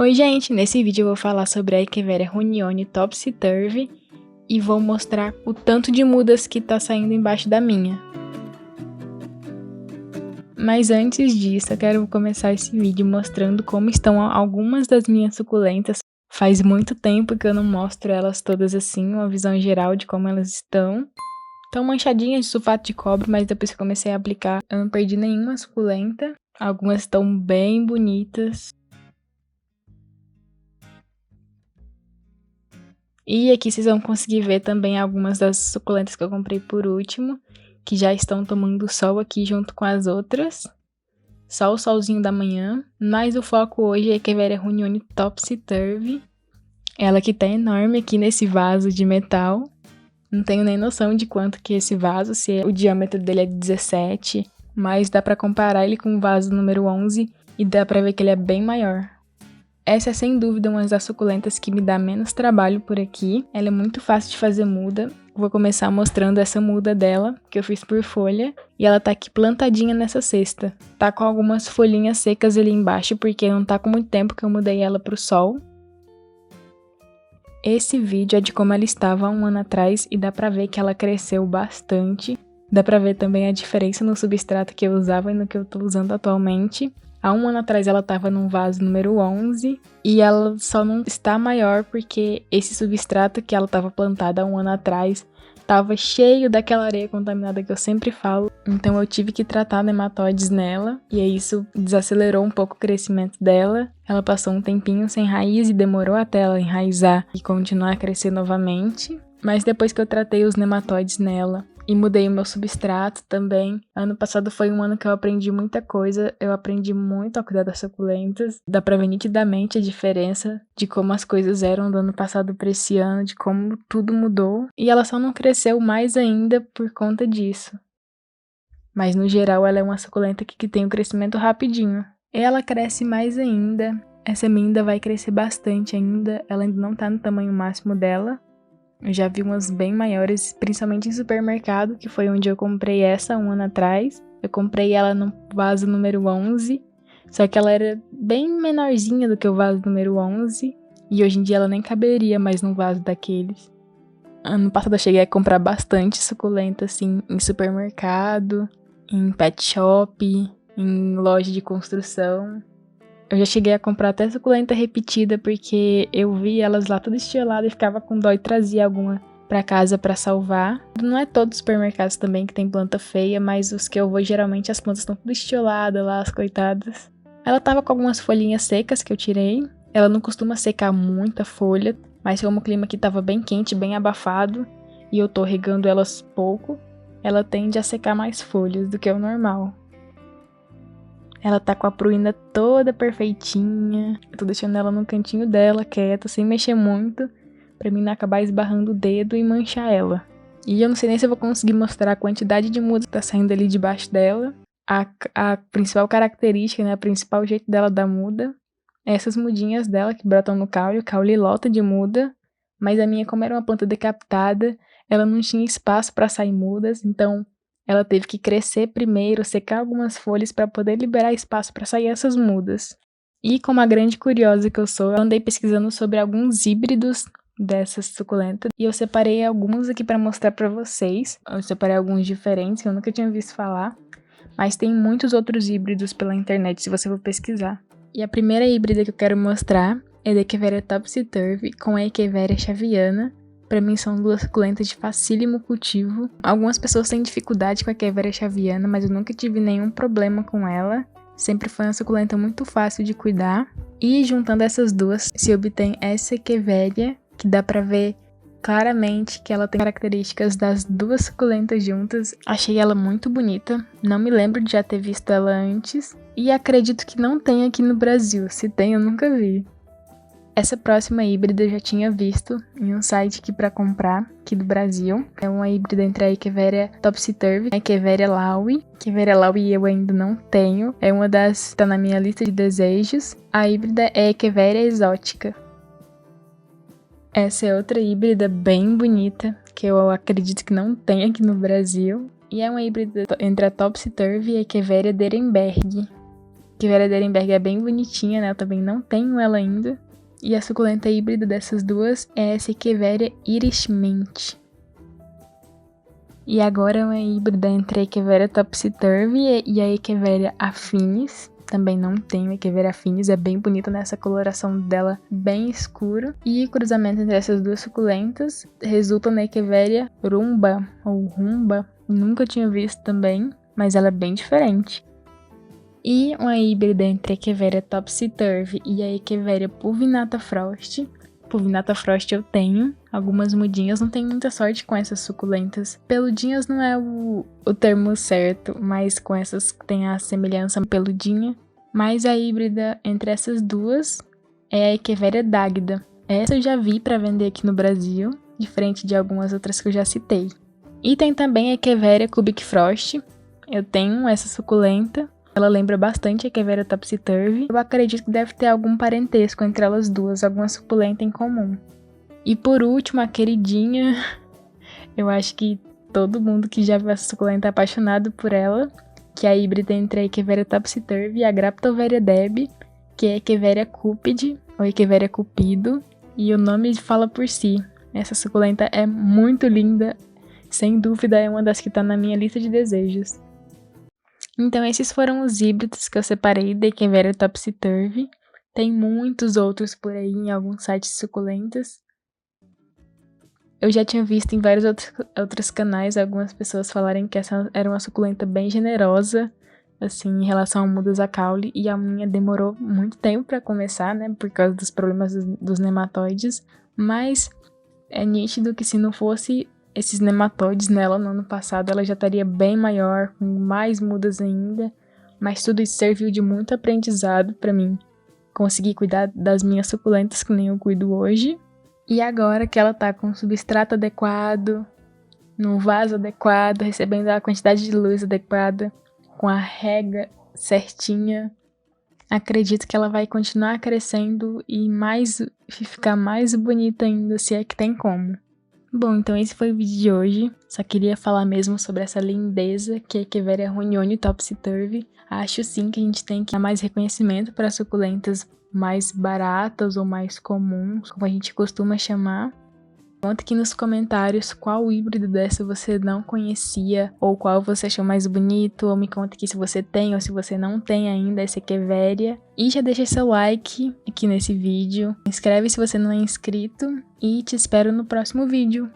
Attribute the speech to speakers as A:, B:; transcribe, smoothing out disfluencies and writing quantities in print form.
A: Oi gente, nesse vídeo eu vou falar sobre a Echeveria Runione Topsy Turvy e vou mostrar o tanto de mudas que tá saindo embaixo da minha. Mas antes disso, eu quero começar esse vídeo mostrando como estão algumas das minhas suculentas. Faz muito tempo que eu não mostro elas todas assim, uma visão geral de como elas estão. Estão manchadinhas de sulfato de cobre, mas depois que eu comecei a aplicar, eu não perdi nenhuma suculenta. Algumas estão bem bonitas. E aqui vocês vão conseguir ver também algumas das suculentas que eu comprei por último, que já estão tomando sol aqui junto com as outras. Só o solzinho da manhã, mas o foco hoje é a Echeveria Runione Topsy Turvy. Ela que tá enorme aqui nesse vaso de metal. Não tenho nem noção de quanto que é esse vaso, se o diâmetro dele é 17, mas dá pra comparar ele com o vaso número 11 e dá pra ver que ele é bem maior. Essa é sem dúvida uma das suculentas que me dá menos trabalho por aqui. Ela é muito fácil de fazer muda. Vou começar mostrando essa muda dela, que eu fiz por folha. E ela tá aqui plantadinha nessa cesta. Tá com algumas folhinhas secas ali embaixo, porque não tá com muito tempo que eu mudei ela pro sol. Esse vídeo é de como ela estava há um ano atrás e dá pra ver que ela cresceu bastante. Dá pra ver também a diferença no substrato que eu usava e no que eu tô usando atualmente. Há um ano atrás ela estava num vaso número 11 e ela só não está maior porque esse substrato que ela estava plantada há um ano atrás estava cheio daquela areia contaminada que eu sempre falo. Então eu tive que tratar nematóides nela e aí isso desacelerou um pouco o crescimento dela. Ela passou um tempinho sem raiz e demorou até ela enraizar e continuar a crescer novamente. Mas depois que eu tratei os nematóides nela e mudei o meu substrato também. Ano passado foi um ano que eu aprendi muita coisa. Eu aprendi muito a cuidar das suculentas. Dá pra ver nitidamente a diferença de como as coisas eram do ano passado pra esse ano, de como tudo mudou. E ela só não cresceu mais ainda por conta disso. Mas no geral ela é uma suculenta que tem um crescimento rapidinho. Ela cresce mais ainda. Essa minha ainda vai crescer bastante ainda. Ela ainda não tá no tamanho máximo dela. Eu já vi umas bem maiores, principalmente em supermercado, que foi onde eu comprei essa um ano atrás. Eu comprei ela no vaso número 11, só que ela era bem menorzinha do que o vaso número 11. E hoje em dia ela nem caberia mais num vaso daqueles. Ano passado eu cheguei a comprar bastante suculenta, assim, em supermercado, em pet shop, em loja de construção. Eu já cheguei a comprar até suculenta repetida porque eu vi elas lá tudo estiolada e ficava com dó e trazia alguma pra casa pra salvar. Não é todos os supermercados também que tem planta feia, mas os que eu vou geralmente as plantas estão tudo estioladas lá, as coitadas. Ela tava com algumas folhinhas secas que eu tirei. Ela não costuma secar muita folha, mas como o clima aqui tava bem quente, bem abafado, e eu tô regando elas pouco, ela tende a secar mais folhas do que o normal. Ela tá com a pruína toda perfeitinha. Eu tô deixando ela no cantinho dela, quieta, sem mexer muito, pra mim não acabar esbarrando o dedo e manchar ela. E eu não sei nem se eu vou conseguir mostrar a quantidade de muda que tá saindo ali debaixo dela. A principal característica, né, o principal jeito dela dar muda, é essas mudinhas dela que brotam no caule. O caule lota de muda, mas a minha, como era uma planta decapitada, ela não tinha espaço pra sair mudas, então ela teve que crescer primeiro, secar algumas folhas para poder liberar espaço para sair essas mudas. E como a grande curiosa que eu sou, eu andei pesquisando sobre alguns híbridos dessas suculentas e eu separei alguns aqui para mostrar para vocês. Eu separei alguns diferentes que eu nunca tinha visto falar, mas tem muitos outros híbridos pela internet se você for pesquisar. E a primeira híbrida que eu quero mostrar é da Echeveria Topsy Turvy com a Echeveria Xaviana. Pra mim são duas suculentas de facílimo cultivo. Algumas pessoas têm dificuldade com a Echeveria Xaviana, mas eu nunca tive nenhum problema com ela. Sempre foi uma suculenta muito fácil de cuidar. E juntando essas duas, se obtém essa Echeveria, que dá pra ver claramente que ela tem características das duas suculentas juntas. Achei ela muito bonita. Não me lembro de já ter visto ela antes. E acredito que não tem aqui no Brasil. Se tem, eu nunca vi. Essa próxima híbrida eu já tinha visto em um site aqui para comprar, aqui do Brasil. É uma híbrida entre a Echeveria Topsy Turvy e a Echeveria Laui. Echeveria Laui eu ainda não tenho, é uma das que tá na minha lista de desejos. A híbrida é a Echeveria Exótica. Essa é outra híbrida bem bonita, que eu acredito que não tem aqui no Brasil. E é uma híbrida entre a Topsy Turvy e a Echeveria Derenberg. Echeveria Derenberg é bem bonitinha, né? Eu também não tenho ela ainda. E a suculenta híbrida dessas duas é essa Echeveria Irish Mint. E agora uma híbrida entre a Echeveria Topsy-Turvy e a Echeveria Affinis. Também não tenho Echeveria Affinis, é bem bonita nessa coloração dela bem escuro. E o cruzamento entre essas duas suculentas resulta na Echeveria Rumba, ou Rumba. Nunca tinha visto também, mas ela é bem diferente. E uma híbrida entre a Echeveria Topsy-Turvy e a Echeveria Pulvinata Frost. Pulvinata Frost eu tenho algumas mudinhas, não tenho muita sorte com essas suculentas. Peludinhas não é o termo certo, mas com essas que tem a semelhança peludinha. Mas a híbrida entre essas duas é a Echeveria Dáguida. Essa eu já vi para vender aqui no Brasil, diferente de algumas outras que eu já citei. E tem também a Echeveria Cubic Frost. Eu tenho essa suculenta. Ela lembra bastante a Echeveria Topsy-Turvy. Eu acredito que deve ter algum parentesco entre elas duas, alguma suculenta em comum. E por último, a queridinha. Eu acho que todo mundo que já viu essa suculenta é apaixonado por ela, que é a híbrida entre a Echeveria Topsy-Turvy e a Graptoveria Deb, que é a Echeveria Cupid, ou Echeveria Cupido, e o nome fala por si. Essa suculenta é muito linda, sem dúvida é uma das que está na minha lista de desejos. Então esses foram os híbridos que eu separei da Echeveria Topsy-Turvy. Tem muitos outros por aí em alguns sites suculentas. Eu já tinha visto em vários outros canais algumas pessoas falarem que essa era uma suculenta bem generosa, assim, em relação ao mudas caule, e a minha demorou muito tempo para começar, né, por causa dos problemas dos nematóides, mas é nítido que se não fosse esses nematóides nela no ano passado, ela já estaria bem maior, com mais mudas ainda, mas tudo isso serviu de muito aprendizado para mim. Consegui cuidar das minhas suculentas que nem eu cuido hoje, e agora que ela tá com o substrato adequado, no vaso adequado, recebendo a quantidade de luz adequada, com a rega certinha, acredito que ela vai continuar crescendo e ficar mais bonita ainda, se é que tem como. Bom, então esse foi o vídeo de hoje. Só queria falar mesmo sobre essa lindeza que é a Echeveria Rugnoni Topsy-Turvy. Acho sim que a gente tem que dar mais reconhecimento para suculentas mais baratas ou mais comuns, como a gente costuma chamar. Conta aqui nos comentários qual híbrido dessa você não conhecia, ou qual você achou mais bonito, ou me conta aqui se você tem ou se você não tem ainda essa Echeveria. E já deixa seu like aqui nesse vídeo, se inscreve se você não é inscrito e te espero no próximo vídeo.